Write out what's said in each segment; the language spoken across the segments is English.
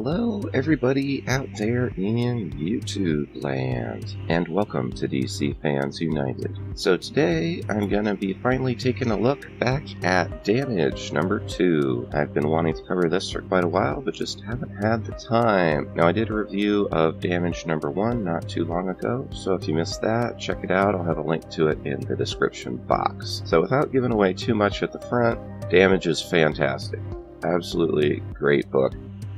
Hello everybody out there in YouTube land, and welcome to DC Fans United. So today I'm gonna be finally taking a look back at Damage number 2. I've been wanting to cover this for quite a while, but just haven't had the time. Now I did a review of Damage number 1 not too long ago, so if you missed that, check it out. I'll have a link to it in the description box. So without giving away too much at the front, Damage is fantastic. Absolutely great book.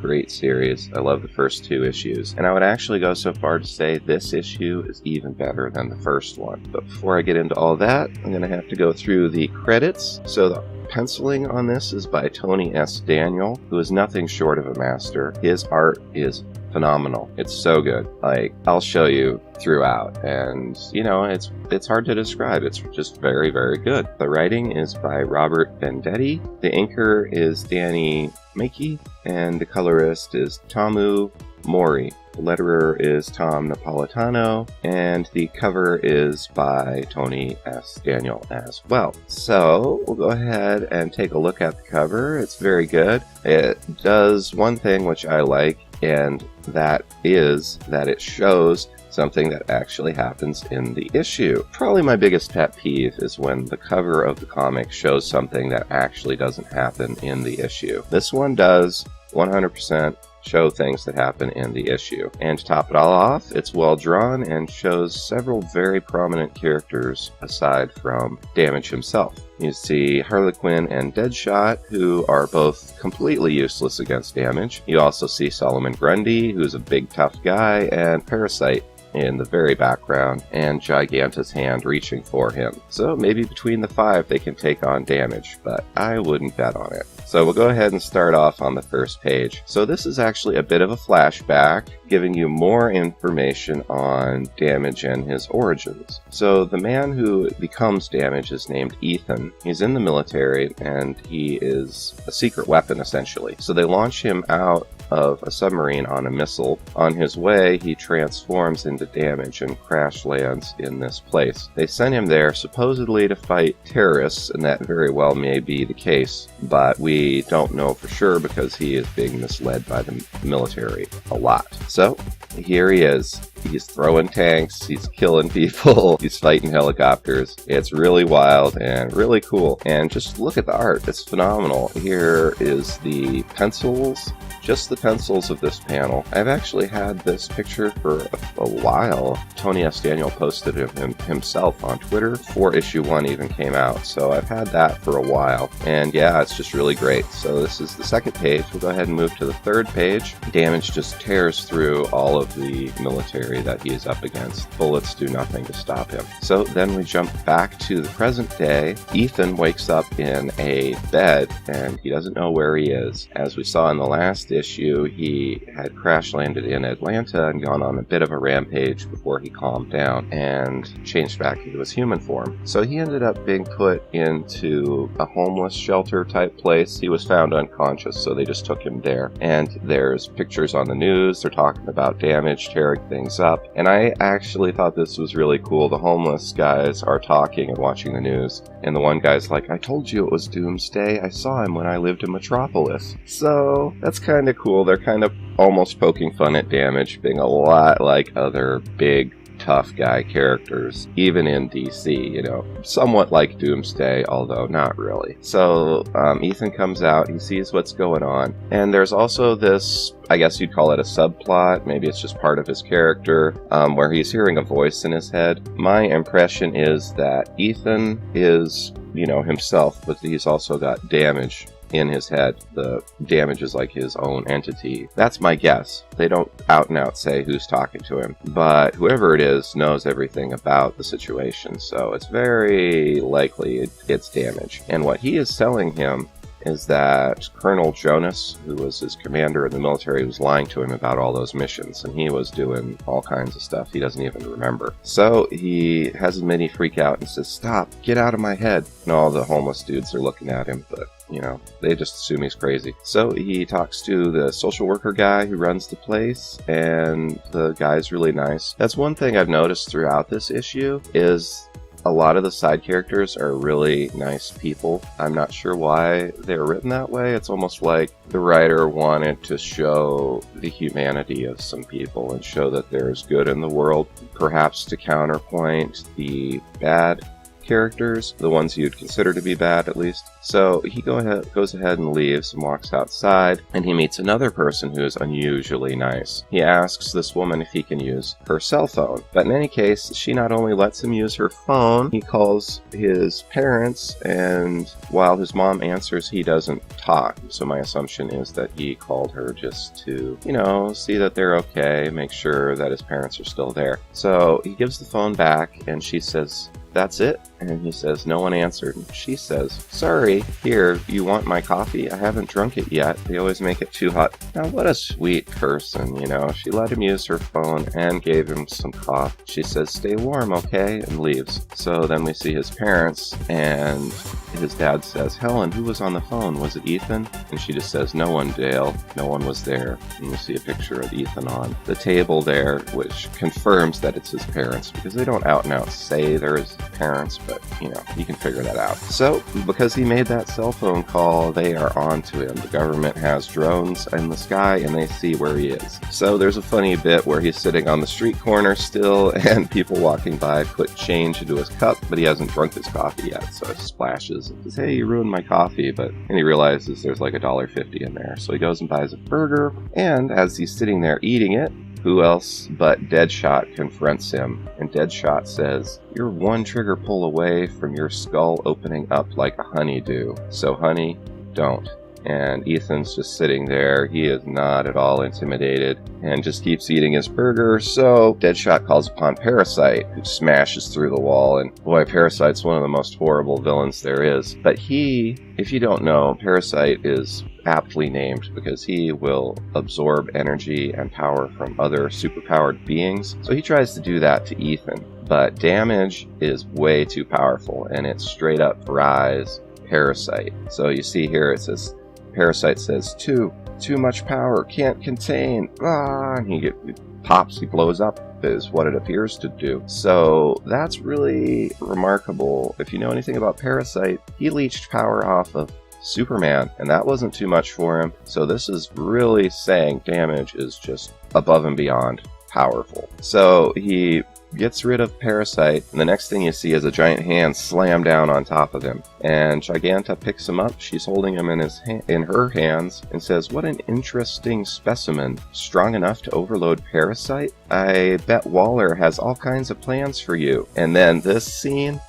Great series. I love the first 2 issues. And I would actually go so far to say this issue is even better than the first one. But before I get into all that, I'm going to have to go through the credits. So the penciling on this is by Tony S. Daniel, who is nothing short of a master. His art is phenomenal. It's so good. Like, I'll show you throughout, and you know, it's hard to describe. It's just very, very good. The writing is by Robert Vendetti. The inker is Danny Makey, and the colorist is Tomu Mori. The letterer is Tom Napolitano, and the cover is by Tony S. Daniel as well. So we'll go ahead and take a look at the cover. It's very good. It does one thing which I like, and that is that it shows something that actually happens in the issue. Probably my biggest pet peeve is when the cover of the comic shows something that actually doesn't happen in the issue. This one does 100% show things that happen in the issue. And to top it all off, it's well drawn and shows several very prominent characters aside from Damage himself. You see Harley Quinn and Deadshot, who are both completely useless against Damage. You also see Solomon Grundy, who's a big tough guy, and Parasite in the very background, and Giganta's hand reaching for him. So maybe between the 5 they can take on Damage, but I wouldn't bet on it. So we'll go ahead and start off on the first page. So this is actually a bit of a flashback, giving you more information on Damage and his origins. So the man who becomes Damage is named Ethan. He's in the military, and he is a secret weapon, essentially. So they launch him out of a submarine on a missile. On his way, he transforms into Damage and crash lands in this place. They sent him there supposedly to fight terrorists, and that very well may be the case, but we don't know for sure because he is being misled by the military a lot. So here he is. He's throwing tanks, he's killing people, he's fighting helicopters. It's really wild and really cool. And just look at the art, it's phenomenal. Here is the pencils, just the pencils of this panel. I've actually had this picture for a while. Tony S. Daniel posted it himself on Twitter before issue 1 even came out. So I've had that for a while. And yeah, it's just really great. So this is the second page. We'll go ahead and move to the third page. Damage just tears through all of the military that he is up against. Bullets do nothing to stop him. So then we jump back to the present day. Ethan wakes up in a bed and he doesn't know where he is. As we saw in the last issue, he had crash landed in Atlanta and gone on a bit of a rampage before he calmed down and changed back into his human form. So he ended up being put into a homeless shelter type place. He was found unconscious, so they just took him there. And there's pictures on the news. They're talking about Damage tearing things up. And I actually thought this was really cool. The homeless guys are talking and watching the news. And the one guy's like, I told you it was Doomsday. I saw him when I lived in Metropolis. So that's kind of cool. They're kind of almost poking fun at Damage, being a lot like other big tough guy characters, even in DC, you know, somewhat like Doomsday, although not really. So Ethan comes out, he sees what's going on, and there's also this, I guess you'd call it a subplot, maybe it's just part of his character, where he's hearing a voice in his head. My impression is that Ethan is, you know, himself, but he's also got Damage in his head. The Damage is like his own entity. That's my guess. They don't out and out say who's talking to him, but whoever it is knows everything about the situation, so it's very likely it's Damage. And what he is telling him is that Colonel Jonas, who was his commander in the military, was lying to him about all those missions, and he was doing all kinds of stuff he doesn't even remember. So he has a mini freak out and says, "Stop, get out of my head." And all the homeless dudes are looking at him, but you know, they just assume he's crazy. So he talks to the social worker guy who runs the place, and the guy's really nice. That's one thing I've noticed throughout this issue is a lot of the side characters are really nice people. I'm not sure why they're written that way. It's almost like the writer wanted to show the humanity of some people and show that there's good in the world, perhaps to counterpoint the bad characters, the ones you'd consider to be bad at least. So he goes ahead and leaves and walks outside, and he meets another person who is unusually nice. He asks this woman if he can use her cell phone, but in any case, she not only lets him use her phone, he calls his parents, and while his mom answers, he doesn't talk. So my assumption is that he called her just to, see that they're okay, make sure that his parents are still there. So he gives the phone back, and she says, "That's it?" And he says, "No one answered." And she says, "Sorry, here, you want my coffee? I haven't drunk it yet. They always make it too hot." Now, what a sweet person, She let him use her phone and gave him some coffee. She says, "Stay warm, okay?" and leaves. So then we see his parents, and his dad says, "Helen, who was on the phone? Was it Ethan?" And she just says, "No one, Dale. No one was there." And we see a picture of Ethan on the table there, which confirms that it's his parents, because they don't out and out say they're his parents, but you can figure that out. So because he made that cell phone call, they are on to him. The government has drones in the sky, and they see where he is. So there's a funny bit where he's sitting on the street corner still, and people walking by put change into his cup, but he hasn't drunk his coffee yet, so it splashes and says, "Hey, you ruined my coffee," and he realizes there's like $1.50 in there. So he goes and buys a burger, and as he's sitting there eating it, who else but Deadshot confronts him, and Deadshot says, "You're one trigger pull away from your skull opening up like a honeydew. So honey, don't." And Ethan's just sitting there. He is not at all intimidated and just keeps eating his burger. So Deadshot calls upon Parasite, who smashes through the wall. And boy, Parasite's one of the most horrible villains there is. But if you don't know, Parasite is aptly named because he will absorb energy and power from other superpowered beings. So he tries to do that to Ethan. But damage is way too powerful, and it straight up fries Parasite. So you see here it says, Parasite says, too much power, can't contain, and he pops, he blows up, is what it appears to do. So that's really remarkable. If you know anything about Parasite, he leached power off of Superman, and that wasn't too much for him. So this is really saying damage is just above and beyond powerful. So he gets rid of Parasite, and the next thing you see is a giant hand slam down on top of him. And Giganta picks him up. She's holding him in her hands and says, "What an interesting specimen. Strong enough to overload Parasite? I bet Waller has all kinds of plans for you." And then this scene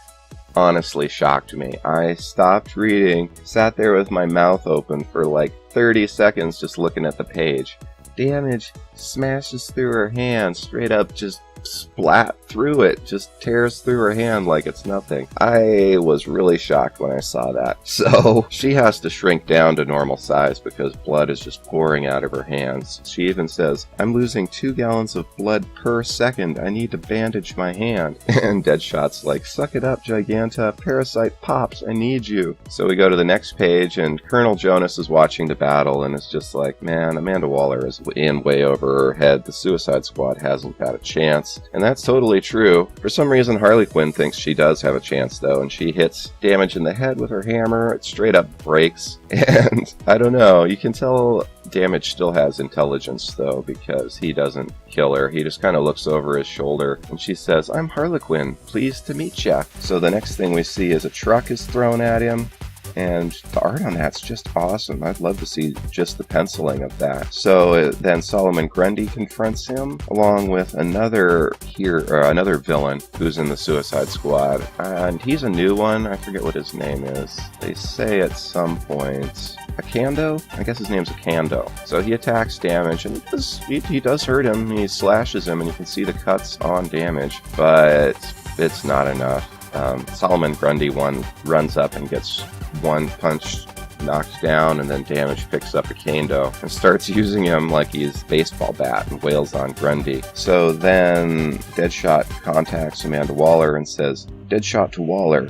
honestly shocked me. I stopped reading, sat there with my mouth open for like 30 seconds just looking at the page. Damage smashes through her hand, straight up just splat through it, just tears through her hand like it's nothing. I was really shocked when I saw that. So she has to shrink down to normal size because blood is just pouring out of her hands. She even says, "I'm losing 2 gallons of blood per second. I need to bandage my hand." And Deadshot's like, "Suck it up, Giganta. Parasite pops. I need you." So we go to the next page, and Colonel Jonas is watching the battle, and it's just like, man, Amanda Waller is in way over her head. The Suicide Squad hasn't got a chance. And that's totally true. For some reason, Harley Quinn thinks she does have a chance, though, and she hits Damage in the head with her hammer. It straight up breaks. And I don't know, you can tell Damage still has intelligence, though, because he doesn't kill her. He just kind of looks over his shoulder, and she says, "I'm Harley Quinn. Pleased to meet ya." So the next thing we see is a truck is thrown at him. And the art on that's just awesome. I'd love to see just the penciling of that. So then Solomon Grundy confronts him, along with another villain who's in the Suicide Squad. And he's a new one. I forget what his name is. They say at some point, Akando? I guess his name's Akando. So he attacks Damage, and he does hurt him. He slashes him, and you can see the cuts on Damage. But it's not enough. Solomon Grundy runs up and gets one punch knocked down, and then Damage picks up Akando and starts using him like he's a baseball bat and wails on Grundy. So then Deadshot contacts Amanda Waller and says, "Deadshot to Waller.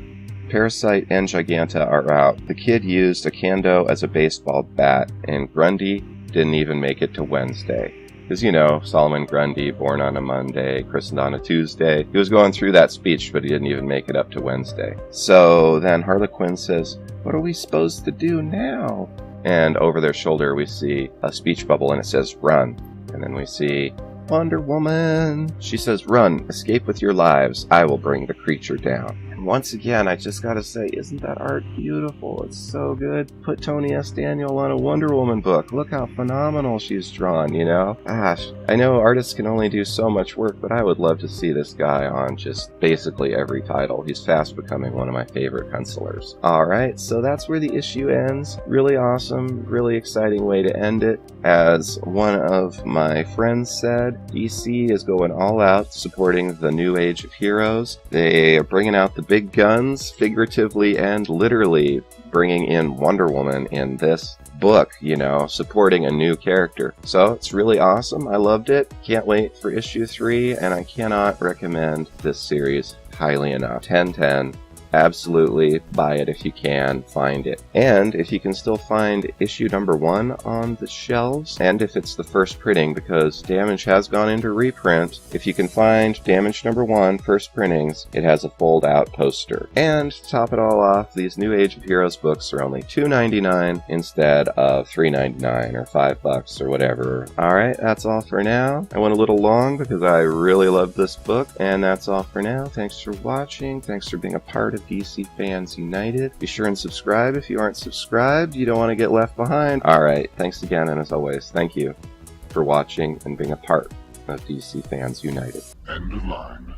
Parasite and Giganta are out. The kid used Akando as a baseball bat, and Grundy didn't even make it to Wednesday. Because, you know, Solomon Grundy, born on a Monday, christened on a Tuesday. He was going through that speech, but he didn't even make it up to Wednesday. So then Harley Quinn says, "What are we supposed to do now?" And over their shoulder we see a speech bubble and it says, "Run." And then we see Wonder Woman. She says, "Run, escape with your lives. I will bring the creature down." And once again, I just gotta say, isn't that art beautiful? It's so good. Put Tony S. Daniel on a Wonder Woman book. Look how phenomenal she's drawn, you know? Gosh, I know artists can only do so much work, but I would love to see this guy on just basically every title. He's fast becoming one of my favorite pencilers. Alright, so that's where the issue ends. Really awesome, really exciting way to end it. As one of my friends said, DC is going all out supporting the new age of heroes. They are bringing out the big guns, figuratively and literally bringing in Wonder Woman in this book, you know, supporting a new character. So it's really awesome. I loved it. Can't wait for issue 3, and I cannot recommend this series highly enough. 10/10. Absolutely buy it if you can find it. And if you can still find issue number 1 on the shelves, and if it's the first printing, because Damage has gone into reprint, if you can find Damage number 1 first printings, it has a fold out poster. And to top it all off, these New Age of Heroes books are only $2.99 instead of $3.99 or $5 or whatever. Alright, that's all for now. I went a little long because I really loved this book, and that's all for now. Thanks for watching. Thanks for being a part of DC Fans United. Be sure and subscribe if you aren't subscribed. You don't want to get left behind. Alright, thanks again, and as always, thank you for watching and being a part of DC Fans United. End of line.